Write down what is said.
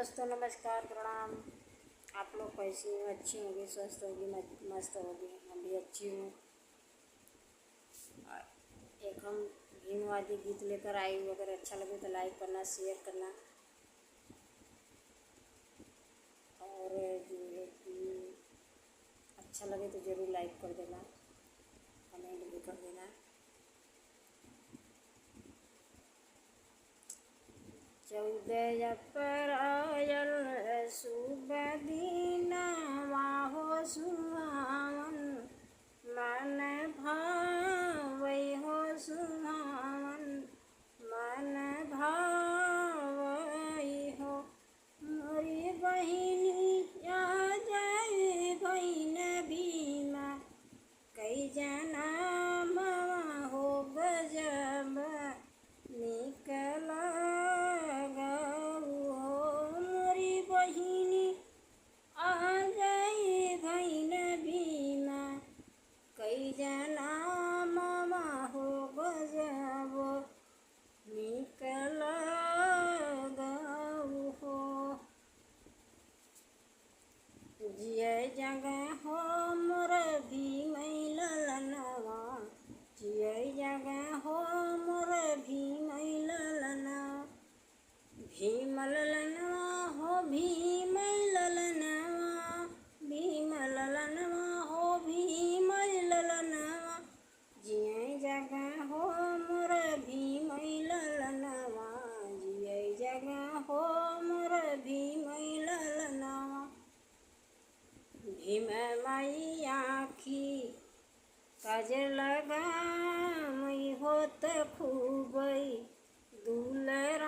दोस्तों, नमस्कार, प्रणाम। आप लोग कैसी हो? अच्छी होंगी, स्वस्थ होगी, मस्त होगी। मैं भी अच्छी हूँ। एक हम भीमवादी गीत लेकर आई हूँ। अगर अच्छा लगे तो लाइक करना, शेयर करना, और जो है कि अच्छा लगे तो ज़रूर लाइक कर देना, कमेंट भी कर देना। चौदह अप्रैल शुभ दीनवा हो सुहावन, मन भावै हो सुहावन, मन भावै हो। मोरी बहिनी आ जाए बहिन भीमा, कई जना हो गजब निकल गऊ हो। मोरी बहिनी आ जाए बहिन भीमा, कई जना हो गजब निकल गऊ हो। जिय जगह हो मोर भीमै ललनवा, जिय जगह हो मोर भीमै ललनवा, भीम ललनवा हो भीमै ललनवा, भीम ललनवा हो भीमै ललनवा, जिय जगह हो मोर भीमै ललनवा, जिय जगह हो मोर भीमै ललनवा। भीम माई आँखी काजल लगाई होत खूबई, दूलर